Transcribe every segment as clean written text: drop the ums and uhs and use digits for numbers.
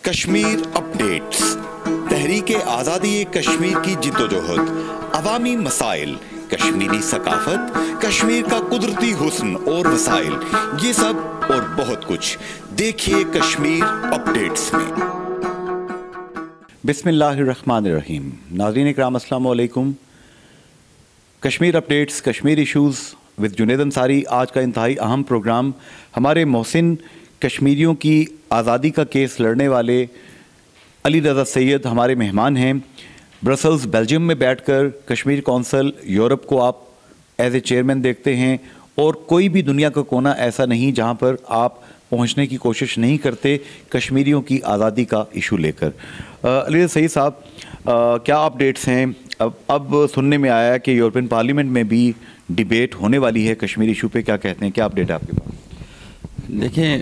Kashmir updates, تحریک آزادی کشمیر کی جدوجہد، عوامی مسائل، کشمیری ثقافت، کشمیر کا قدرتی حسن اور وسائل، یہ سب اور بہت کچھ دیکھیے کشمیر اپڈیٹس میں۔ بسم اللہ الرحمن الرحیم۔ ناظرین اکرام السلام علیکم۔ کشمیر اپڈیٹس، کشمیر ایشوز وذ جنید انصاری، آج کا انتہائی اہم پروگرام۔ ہمارے محسن کشمیریوں کی آزادی کا کیس لڑنے والے علی رضا سید ہمارے مہمان ہیں۔ برسلز بیلجیم میں بیٹھ کر کشمیر کونسل یورپ کو آپ ایز اے چیئرمین دیکھتے ہیں، اور کوئی بھی دنیا کا کونا ایسا نہیں جہاں پر آپ پہنچنے کی کوشش نہیں کرتے کشمیریوں کی آزادی کا ایشو لے کر۔ علی رضا سید صاحب، کیا اپڈیٹس ہیں؟ اب سننے میں آیا کہ یورپین پارلیمنٹ میں بھی ڈیبیٹ ہونے والی ہے کشمیر ایشو پہ، کیا کہتے ہیں؟ کیا اپڈیٹ ہے آپ کے پاس؟ دیکھیں،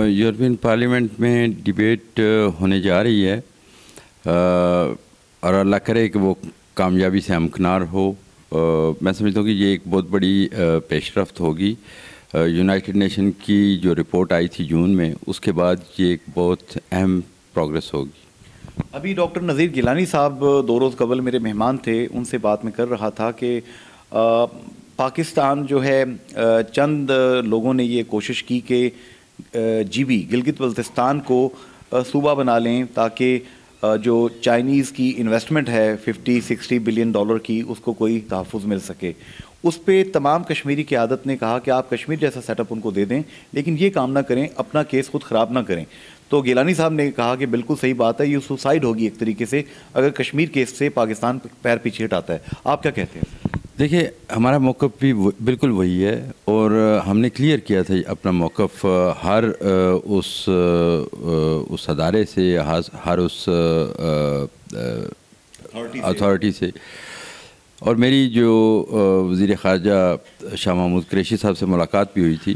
یورپین پارلیمنٹ میں ڈیبیٹ ہونے جا رہی ہے، اور اللہ کرے کہ وہ کامیابی سے ہمکنار ہو۔ میں سمجھتا ہوں کہ یہ ایک بہت بڑی پیش رفت ہوگی۔ یونائٹڈ نیشن کی جو رپورٹ آئی تھی جون میں، اس کے بعد یہ ایک بہت اہم پروگرس ہوگی۔ ابھی ڈاکٹر نذیر گیلانی صاحب 2 روز قبل میرے مہمان تھے، ان سے بات میں کر رہا تھا کہ پاکستان جو ہے، چند لوگوں نے یہ کوشش کی کہ جی بی گلگت بلتستان کو صوبہ بنا لیں تاکہ جو چائنیز کی انویسٹمنٹ ہے 50-60 بلین ڈالر کی، اس کو کوئی تحفظ مل سکے۔ اس پہ تمام کشمیری قیادت نے کہا کہ آپ کشمیر جیسا سیٹ اپ ان کو دے دیں، لیکن یہ کام نہ کریں، اپنا کیس خود خراب نہ کریں۔ تو گیلانی صاحب نے کہا کہ بالکل صحیح بات ہے، یہ سوسائڈ ہوگی ایک طریقے سے اگر کشمیر کیس سے پاکستان پیر پیچھے ہٹاتا ہے۔ آپ کیا کہتے ہیں؟ دیکھیں، ہمارا موقف بھی بالکل وہی ہے، اور ہم نے کلیئر کیا تھا اپنا موقف ہر اس ادارے سے، ہر اس اتھارٹی سے۔ اور میری جو وزیر خارجہ شاہ محمود قریشی صاحب سے ملاقات بھی ہوئی تھی،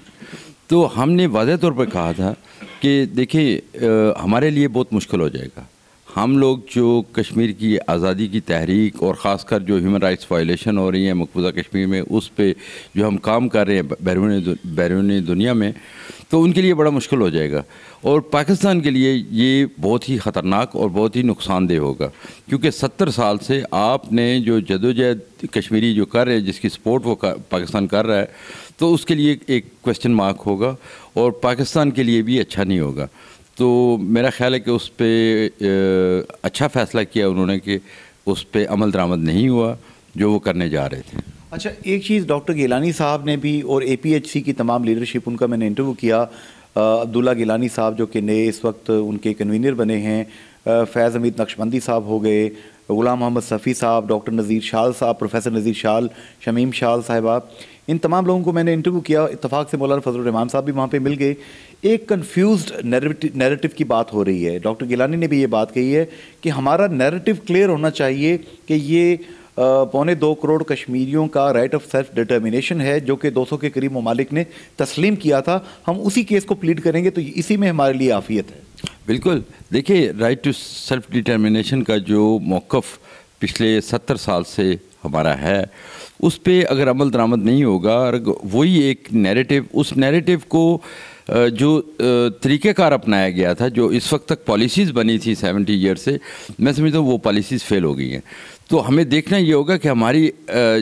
تو ہم نے واضح طور پر کہا تھا کہ دیکھیں، ہمارے لیے بہت مشکل ہو جائے گا۔ ہم لوگ جو کشمیر کی آزادی کی تحریک، اور خاص کر جو ہیومن رائٹس وائلیشن ہو رہی ہیں مقبوضہ کشمیر میں، اس پہ جو ہم کام کر رہے ہیں بیرونی دنیا میں، تو ان کے لیے بڑا مشکل ہو جائے گا، اور پاکستان کے لیے یہ بہت ہی خطرناک اور بہت ہی نقصان دہ ہوگا، کیونکہ 70 سال سے آپ نے جو جدوجہد کشمیری جو کر رہے ہیں، جس کی سپورٹ وہ پاکستان کر رہا ہے، تو اس کے لیے ایک کویسچن مارک ہوگا، اور پاکستان کے لیے بھی اچھا نہیں ہوگا۔ تو میرا خیال ہے کہ اس پہ اچھا فیصلہ کیا انہوں نے کہ اس پہ عمل درآمد نہیں ہوا جو وہ کرنے جا رہے تھے۔ اچھا، ایک چیز ڈاکٹر گیلانی صاحب نے بھی، اور اے پی ایچ سی کی تمام لیڈرشپ، ان کا میں نے انٹرویو کیا، عبداللہ گیلانی صاحب جو کہ نئے اس وقت ان کے کنوینر بنے ہیں، فیض حمید نقشبندی صاحب ہو گئے، غلام محمد صفی صاحب، ڈاکٹر نذیر شال صاحب، پروفیسر نذیر شال، شمیم شال صاحبہ، ان تمام لوگوں کو میں نے انٹرویو کیا۔ اتفاق سے مولانا فضل الرحمان صاحب بھی وہاں پہ مل گئے۔ ایک کنفیوزڈ نیریٹو کی بات ہو رہی ہے۔ ڈاکٹر گیلانی نے بھی یہ بات کہی ہے کہ ہمارا نیریٹو کلیئر ہونا چاہیے کہ یہ 1.25 کروڑ کشمیریوں کا رائٹ آف سیلف ڈٹرمنیشن ہے، جو کہ 200 کے قریب ممالک نے تسلیم کیا تھا۔ ہم اسی کیس کو پلیڈ کریں گے تو اسی میں ہمارے لیے عافیت ہے۔ بالکل، دیکھیے، رائٹ ٹو سیلف ڈٹرمنیشن کا جو موقف پچھلے 70 سال سے ہمارا ہے، اس پہ اگر عمل درآمد نہیں ہوگا، اور وہی ایک نیریٹو، اس نیریٹو کو جو طریقہ کار اپنایا گیا تھا، جو اس وقت تک پالیسیز بنی تھی 70 ایئر سے، میں سمجھتا ہوں وہ پالیسیز فیل ہو گئی ہیں۔ تو ہمیں دیکھنا یہ ہوگا کہ ہماری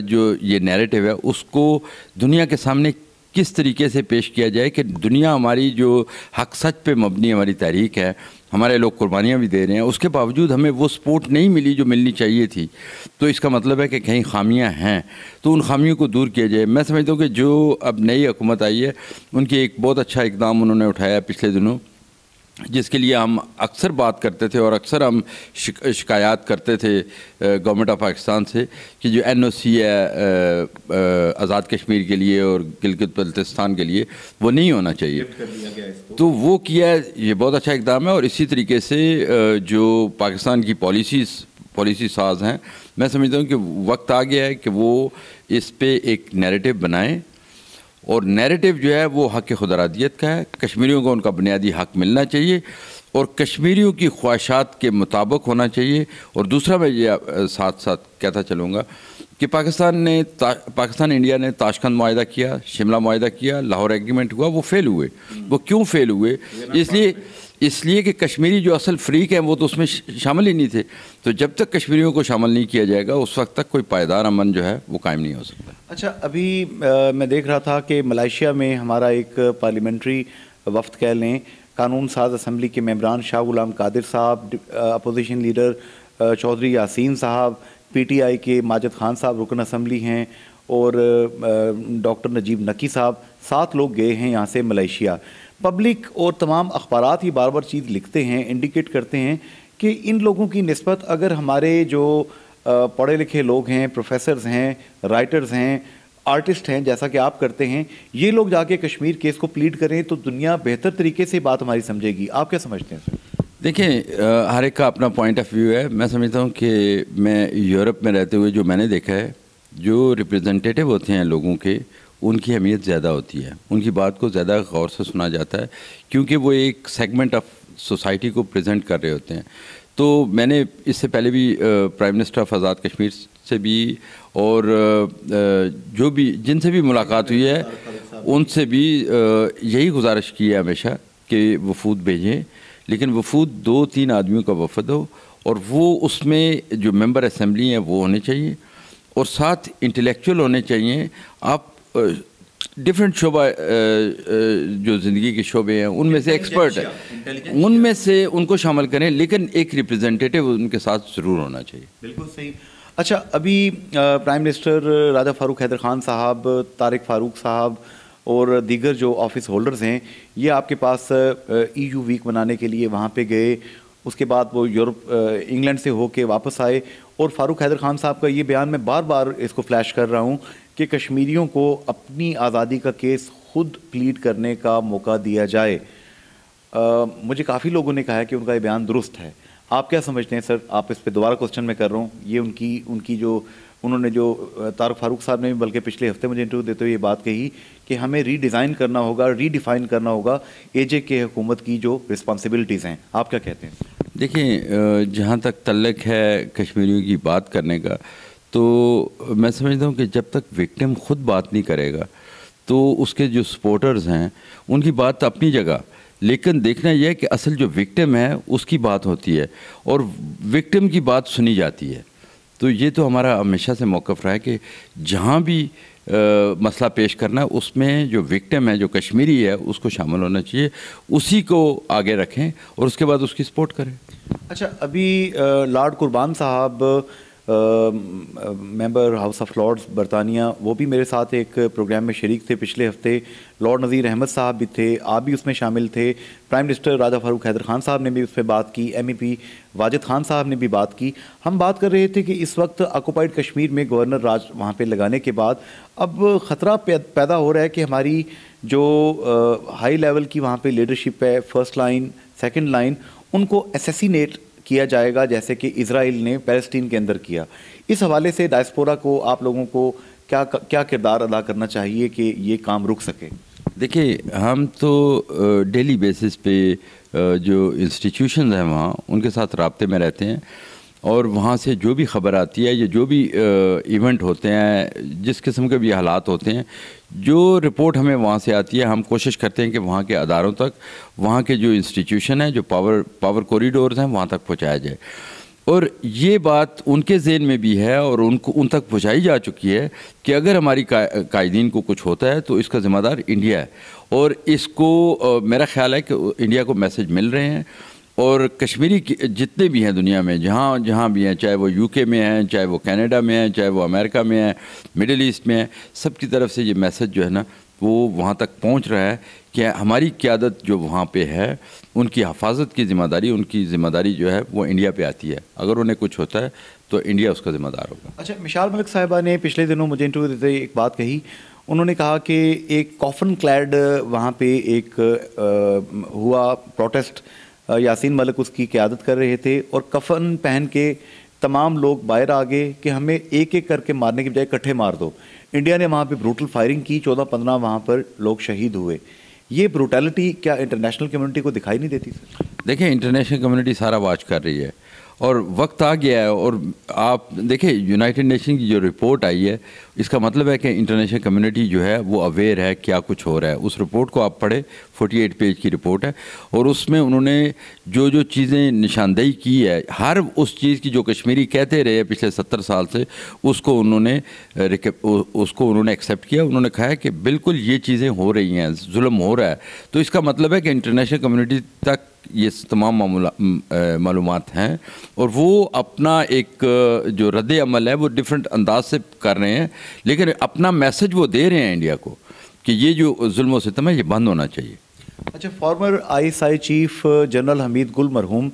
جو یہ نیریٹو ہے، اس کو دنیا کے سامنے کس طریقے سے پیش کیا جائے کہ دنیا ہماری جو حق سچ پہ مبنی ہماری تحریک ہے، ہمارے لوگ قربانیاں بھی دے رہے ہیں، اس کے باوجود ہمیں وہ سپورٹ نہیں ملی جو ملنی چاہیے تھی، تو اس کا مطلب ہے کہ کہیں خامیاں ہیں، تو ان خامیوں کو دور کیا جائے۔ میں سمجھتا ہوں کہ جو اب نئی حکومت آئی ہے، ان کی ایک بہت اچھا اقدام انہوں نے اٹھایا پچھلے دنوں، جس کے لیے ہم اکثر بات کرتے تھے، اور اکثر ہم شکایات کرتے تھے گورنمنٹ آف پاکستان سے کہ جو این او سی ہے آزاد کشمیر کے لیے اور گلگت بلتستان کے لیے، وہ نہیں ہونا چاہیے، تو وہ کیا ہے۔ یہ بہت اچھا اقدام ہے، اور اسی طریقے سے جو پاکستان کی پالیسی ساز ہیں، میں سمجھتا ہوں کہ وقت آ گیا ہے کہ وہ اس پہ ایک نیریٹو بنائیں، اور نیریٹو جو ہے وہ حق خود ارادیت کا ہے۔ کشمیریوں کو ان کا بنیادی حق ملنا چاہیے، اور کشمیریوں کی خواہشات کے مطابق ہونا چاہیے۔ اور دوسرا میں یہ ساتھ ساتھ کہتا چلوں گا کہ پاکستان انڈیا نے تاشکند معاہدہ کیا، شملہ معاہدہ کیا، لاہور ایگریمنٹ ہوا، وہ فیل ہوئے۔ وہ کیوں فیل ہوئے؟ اس لیے کہ کشمیری جو اصل فریق ہیں وہ تو اس میں شامل ہی نہیں تھے. تو جب تک کشمیریوں کو شامل نہیں کیا جائے گا اس وقت تک کوئی پائیدار امن جو ہے وہ قائم نہیں ہو سکتا. اچھا، ابھی میں دیکھ رہا تھا کہ ملائیشیا میں ہمارا ایک پارلیمنٹری وفد کہہ لیں، قانون ساز اسمبلی کے ممبران شاہ غلام قادر صاحب، اپوزیشن لیڈر چودھری یاسین صاحب، پی ٹی آئی کے ماجد خان صاحب رکن اسمبلی ہیں، اور ڈاکٹر نجیب نکی صاحب، 7 لوگ گئے ہیں یہاں سے ملائیشیا. پبلک اور تمام اخبارات یہ بار بار چیز لکھتے ہیں، انڈیکیٹ کرتے ہیں کہ ان لوگوں کی نسبت اگر ہمارے جو پڑھے لکھے لوگ ہیں، پروفیسرز ہیں، رائٹرز ہیں، آرٹسٹ ہیں، جیسا کہ آپ کرتے ہیں، یہ لوگ جا کے کشمیر کیس کو پلیڈ کریں تو دنیا بہتر طریقے سے بات ہماری سمجھے گی. آپ کیا سمجھتے ہیں سر؟ دیکھیں، ہر ایک کا اپنا پوائنٹ آف ویو ہے. میں سمجھتا ہوں کہ میں یورپ میں رہتے ہوئے جو میں نے دیکھا ہے، جو ریپریزنٹیٹیو ہوتے ہیں لوگوں کے، ان کی اہمیت زیادہ ہوتی ہے، ان کی بات کو زیادہ غور سے سنا جاتا ہے، کیونکہ وہ ایک سیگمنٹ آف سوسائٹی کو پریزنٹ کر رہے ہوتے ہیں. تو میں نے اس سے پہلے بھی prime minister of Azad Kashmir سے بھی اور جو بھی جن سے بھی ملاقات ہوئی ہے ان سے بھی یہی گزارش کی ہے ہمیشہ کہ وفود بھیجیں، لیکن وفود 2-3 آدمیوں کا وفد ہو، اور وہ اس میں جو ممبر اسمبلی ہیں وہ ہونے چاہیے، اور ساتھ انٹلیکچوئل ہونے چاہیے. آپ ڈفرینٹ شعبہ جو زندگی کے شعبے ہیں ان میں سے ایکسپرٹ ہیں، ان میں سے ان کو شامل کریں، لیکن ایک ریپریزنٹیٹیو ان کے ساتھ ضرور ہونا چاہیے. بالکل صحیح. اچھا، ابھی پرائم منسٹر راجہ فاروق حیدر خان صاحب، طارق فاروق صاحب اور دیگر جو آفس ہولڈرز ہیں، یہ آپ کے پاس ای یو ویک منانے کے لیے وہاں پہ گئے. اس کے بعد وہ یورپ انگلینڈ سے ہو کے واپس آئے، اور فاروق حیدر خان صاحب کا یہ بیان، میں بار بار اس کو فلیش کر رہا ہوں کہ کشمیریوں کو اپنی آزادی کا کیس خود پلیڈ کرنے کا موقع دیا جائے. مجھے کافی لوگوں نے کہا ہے کہ ان کا یہ بیان درست ہے. آپ کیا سمجھتے ہیں سر؟ آپ اس پہ دوبارہ کوسچن میں کر رہا ہوں. یہ ان کی جو انہوں نے جو طارق فاروق صاحب نے بھی بلکہ پچھلے ہفتے مجھے انٹرویو دیتے ہوئے یہ بات کہی کہ ہمیں ری ڈیزائن کرنا ہوگا، ری ڈیفائن کرنا ہوگا اے جے کے حکومت کی جو رسپانسبلٹیز ہیں. آپ کیا کہتے ہیں؟ دیکھیں، جہاں تک تعلق ہے کشمیریوں کی بات کرنے کا، تو میں سمجھتا ہوں کہ جب تک وکٹم خود بات نہیں کرے گا تو اس کے جو سپورٹرز ہیں ان کی بات اپنی جگہ، لیکن دیکھنا یہ ہے کہ اصل جو وکٹم ہے اس کی بات ہوتی ہے اور وکٹم کی بات سنی جاتی ہے. تو یہ تو ہمارا ہمیشہ سے موقف رہا ہے کہ جہاں بھی مسئلہ پیش کرنا ہے اس میں جو وکٹم ہے، جو کشمیری ہے، اس کو شامل ہونا چاہیے، اسی کو آگے رکھیں اور اس کے بعد اس کی سپورٹ کریں. اچھا، ابھی لارڈ قربان صاحب، ممبر ہاؤس آف لارڈز برطانیہ، وہ بھی میرے ساتھ ایک پروگرام میں شریک تھے پچھلے ہفتے. لارڈ نذیر احمد صاحب بھی تھے، آپ بھی اس میں شامل تھے. پرائم منسٹر راجہ فاروق حیدر خان صاحب نے بھی اس پہ بات کی، ایم ای پی واجد خان صاحب نے بھی بات کی. ہم بات کر رہے تھے کہ اس وقت آکوپائڈ کشمیر میں گورنر راج وہاں پہ لگانے کے بعد اب خطرہ پیدا ہو رہا ہے کہ ہماری جو ہائی لیول کی وہاں پہ لیڈرشپ ہے، فرسٹ لائن، سیکنڈ لائن، ان کو اسیسینیٹ کیا جائے گا جیسے کہ اسرائیل نے پیلسٹین کے اندر کیا. اس حوالے سے ڈائسپورا کو، آپ لوگوں کو کیا کردار ادا کرنا چاہیے کہ یہ کام رک سکے؟ دیکھیں، ہم تو ڈیلی بیسس پہ جو انسٹیٹیوشنز ہیں وہاں ان کے ساتھ رابطے میں رہتے ہیں، اور وہاں سے جو بھی خبر آتی ہے یا جو بھی ایونٹ ہوتے ہیں، جس قسم کے بھی حالات ہوتے ہیں، جو رپورٹ ہمیں وہاں سے آتی ہے ہم کوشش کرتے ہیں کہ وہاں کے اداروں تک، وہاں کے جو انسٹیٹیوشن ہیں، جو پاور کوریڈورز ہیں، وہاں تک پہنچایا جائے. اور یہ بات ان کے ذہن میں بھی ہے اور ان تک پہنچائی جا چکی ہے کہ اگر ہماری قائدین کو کچھ ہوتا ہے تو اس کا ذمہ دار انڈیا ہے. اور اس کو میرا خیال ہے کہ انڈیا کو میسج مل رہے ہیں، اور کشمیری جتنے بھی ہیں دنیا میں، جہاں بھی ہیں، چاہے وہ یو کے میں ہیں، چاہے وہ کینیڈا میں ہیں، چاہے وہ امریکہ میں ہیں، مڈل ایسٹ میں ہیں، سب کی طرف سے یہ میسج جو ہے نا وہ وہاں تک پہنچ رہا ہے کہ ہماری قیادت جو وہاں پہ ہے ان کی حفاظت کی ذمہ داری، ان کی ذمہ داری جو ہے وہ انڈیا پہ آتی ہے. اگر انہیں کچھ ہوتا ہے تو انڈیا اس کا ذمہ دار ہوگا. اچھا، مشال ملک صاحبہ نے پچھلے دنوں مجھے انٹرویو دیتے ہوئے ایک بات کہی. انہوں نے کہا کہ ایک کافن کلیڈ وہاں پہ ایک ہوا پروٹیسٹ، یاسین ملک اس کی قیادت کر رہے تھے، اور کفن پہن کے تمام لوگ باہر آ گئے کہ ہمیں ایک ایک کر کے مارنے کی بجائے اکٹھے مار دو. انڈیا نے وہاں پہ بروٹل فائرنگ کی، 14-15 وہاں پر لوگ شہید ہوئے. یہ بروٹیلٹی کیا انٹرنیشنل کمیونٹی کو دکھائی نہیں دیتی سر؟ دیکھیں، انٹرنیشنل کمیونٹی سارا واچ کر رہی ہے، اور وقت آ گیا ہے. اور آپ دیکھیں یونائٹڈ نیشن کی جو رپورٹ آئی ہے اس کا مطلب ہے کہ انٹرنیشنل کمیونٹی جو ہے وہ اویئر ہے کیا کچھ ہو رہا ہے. اس رپورٹ کو آپ پڑھیں, 48 پیج کی رپورٹ ہے, اور اس میں انہوں نے جو چیزیں نشاندہی کی ہے, ہر اس چیز کی جو کشمیری کہتے رہے پچھلے 70 سال سے, اس کو انہوں نے ایکسیپٹ کیا. انہوں نے کہا ہے کہ بالکل یہ چیزیں ہو رہی ہیں, ظلم ہو رہا ہے. تو اس کا مطلب ہے کہ انٹرنیشنل کمیونٹی تک یہ تمام معلومات ہیں, اور وہ اپنا ایک جو رد عمل ہے وہ ڈیفرنٹ انداز سے کر رہے ہیں, لیکن اپنا میسج وہ دے رہے ہیں انڈیا کو کہ یہ جو ظلم و ستم ہے یہ بند ہونا چاہیے. اچھا, فارمر ISI چیف جنرل حمید گل مرحوم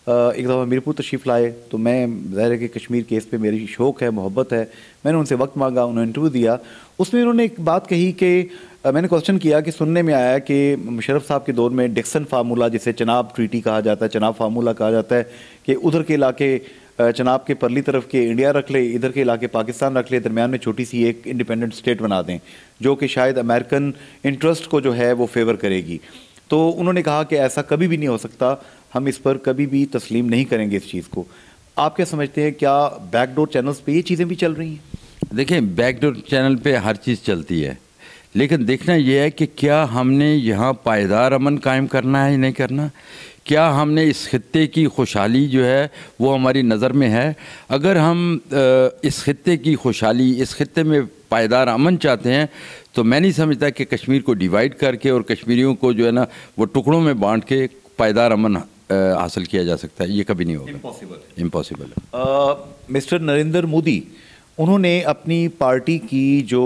ایک دفعہ میرپور تشریف لائے, تو میں ظاہر ہے کہ کشمیر کیس پہ میری شوق ہے, محبت ہے, میں نے ان سے وقت مانگا, انہوں نے انٹرویو دیا. اس میں انہوں نے ایک بات کہی کہ میں نے کوسچن کیا کہ سننے میں آیا کہ مشرف صاحب کے دور میں ڈکسن فارمولہ, جسے چناب ٹریٹی کہا جاتا ہے, چناب فارمولہ کہا جاتا ہے, کہ ادھر کے علاقے چناب کے پرلی طرف کے انڈیا رکھ لے, ادھر کے علاقے پاکستان رکھ لے, درمیان میں چھوٹی سی ایک انڈیپینڈنٹ اسٹیٹ بنا دیں جو کہ شاید امریکن انٹرسٹ کو جو ہے وہ فیور کرے گی. تو انہوں نے کہا کہ ایسا کبھی بھی نہیں ہو سکتا, ہم اس پر کبھی بھی تسلیم نہیں کریں گے اس چیز کو. آپ کیا سمجھتے ہیں, کیا بیک ڈور چینلز پہ یہ چیزیں بھی چل رہی ہیں؟ دیکھیں بیک ڈور چینل پہ ہر چیز چلتی ہے, لیکن دیکھنا یہ ہے کہ کیا ہم نے یہاں پائیدار امن قائم کرنا ہے یا نہیں کرنا. کیا ہم نے اس خطے کی خوشحالی جو ہے وہ ہماری نظر میں ہے. اگر ہم اس خطے کی خوشحالی, اس خطے میں پائیدار امن چاہتے ہیں, تو میں نہیں سمجھتا کہ کشمیر کو ڈیوائیڈ کر کے اور کشمیریوں کو جو ہے نا وہ ٹکڑوں میں بانٹ کے پائیدار امن حاصل کیا جا سکتا ہے. یہ کبھی نہیں ہوگا, امپاسبل ہے. مسٹر نریندر مودی, انہوں نے اپنی پارٹی کی جو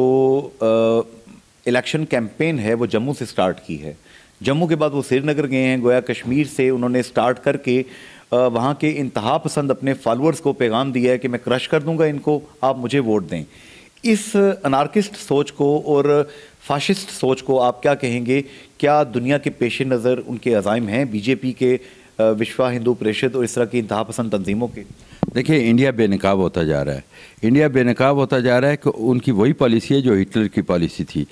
الیکشن کیمپین ہے وہ جموں سے سٹارٹ کی ہے. جموں کے بعد وہ سری نگر گئے ہیں, گویا کشمیر سے انہوں نے سٹارٹ کر کے وہاں کے انتہا پسند اپنے فالورز کو پیغام دیا ہے کہ میں کرش کر دوں گا ان کو, آپ مجھے ووٹ دیں. اس انارکسٹ سوچ کو اور فاشسٹ سوچ کو آپ کیا کہیں گے؟ کیا دنیا کے پیش نظر ان کے عزائم ہیں, بی جے پی کے, وشوا ہندو پریشد اور اس طرح کی انتہا پسند تنظیموں کے؟ دیکھیں انڈیا بے نقاب ہوتا جا رہا ہے, انڈیا بے نقاب ہوتا جا رہا ہے کہ ان کی وہی پالیسی ہے جو ہٹلر کی پالیسی تھی.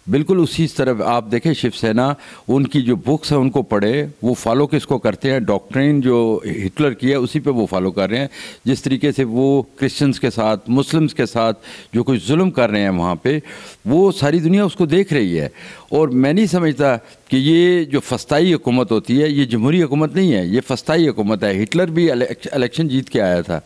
بالکل اسی طرح آپ دیکھیں شیو سینا, ان کی جو بکس ہیں ان کو پڑھے, وہ فالو کس کو کرتے ہیں, ڈاکٹرین جو ہٹلر کی ہے اسی پہ وہ فالو کر رہے ہیں. جس طریقے سے وہ کرسچنز کے ساتھ, مسلمز کے ساتھ جو کچھ ظلم کر رہے ہیں وہاں پہ, وہ ساری دنیا اس کو دیکھ رہی ہے. اور میں نہیں سمجھتا کہ یہ جو فسطائی حکومت ہوتی ہے یہ جمہوری حکومت نہیں ہے, یہ فسطائی حکومت ہے. ہٹلر بھی الیکشن جیت کے آیا تھا,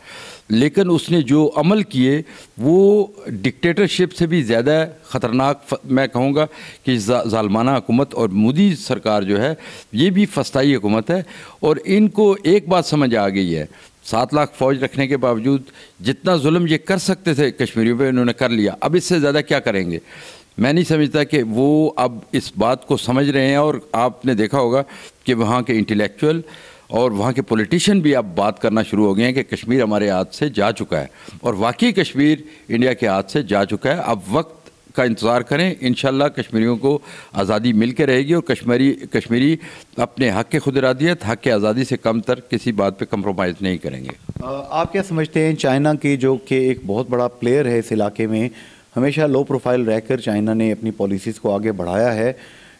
لیکن اس نے جو عمل کیے وہ ڈکٹیٹرشپ سے بھی زیادہ خطرناک, میں کہوں گا کہ ظالمانہ حکومت. اور مودی سرکار جو ہے یہ بھی فسطائی حکومت ہے. اور ان کو ایک بات سمجھ آ گئی ہے, 7 لاکھ فوج رکھنے کے باوجود جتنا ظلم یہ کر سکتے تھے کشمیریوں پہ انہوں نے کر لیا, اب اس سے زیادہ کیا کریں گے. میں نہیں سمجھتا کہ وہ اب اس بات کو سمجھ رہے ہیں. اور آپ نے دیکھا ہوگا کہ وہاں کے انٹلیکچوئل اور وہاں کے پولیٹیشین بھی اب بات کرنا شروع ہو گئے ہیں کہ کشمیر ہمارے ہاتھ سے جا چکا ہے, اور واقعی کشمیر انڈیا کے ہاتھ سے جا چکا ہے. اب وقت کا انتظار کریں, انشاءاللہ کشمیریوں کو آزادی مل کے رہے گی, اور کشمیری اپنے حق کے خود ارادیت, حق کے آزادی سے کم تر کسی بات پہ کمپرومائز نہیں کریں گے. آپ کیا سمجھتے ہیں, چائنا کے جو کہ ایک بہت بڑا پلیئر ہے اس علاقے میں, ہمیشہ لو پروفائل رہ کر چائنا نے اپنی پالیسیز کو آگے بڑھایا ہے,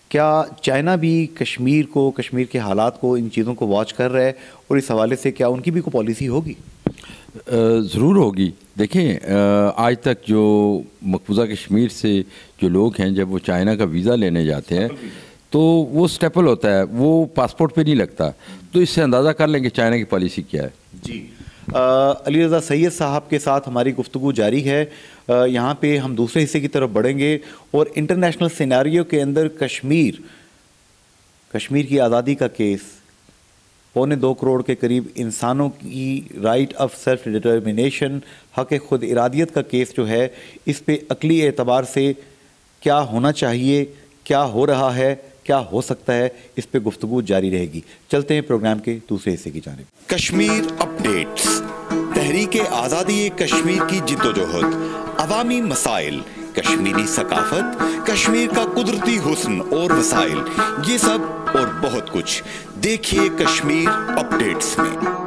کیا چائنا بھی کشمیر کو, کشمیر کے حالات کو, ان چیزوں کو واچ کر رہا ہے, اور اس حوالے سے کیا ان کی بھی کوئی پالیسی ہوگی؟ ضرور ہوگی. دیکھیں آج تک جو مقبوضہ کشمیر سے جو لوگ ہیں جب وہ چائنا کا ویزا لینے جاتے ہیں تو وہ سٹیپل ہوتا ہے, وہ پاسپورٹ پہ نہیں لگتا. تو اس سے اندازہ کر لیں کہ چائنا کی پالیسی کیا ہے. جی, علی رضا سید صاحب کے ساتھ ہماری گفتگو جاری ہے. یہاں پہ ہم دوسرے حصے کی طرف بڑھیں گے, اور انٹرنیشنل سیناریو کے اندر کشمیر کی آزادی کا کیس, 2.25 کروڑ کے قریب انسانوں کی رائٹ آف سیلف ڈٹرمنیشن, حق خود ارادیت کا کیس جو ہے, اس پہ عقلی اعتبار سے کیا ہونا چاہیے, کیا ہو رہا ہے, کیا ہو سکتا ہے, اس پہ گفتگو جاری رہے گی. چلتے ہیں پروگرام کے دوسرے حصے کی جانب. کشمیر اپڈیٹس, تحریک آزادی کشمیر کی جدوجہد, عوامی مسائل, کشمیری ثقافت, کشمیر کا قدرتی حسن اور وسائل, یہ سب اور بہت کچھ دیکھیے کشمیر اپڈیٹس میں.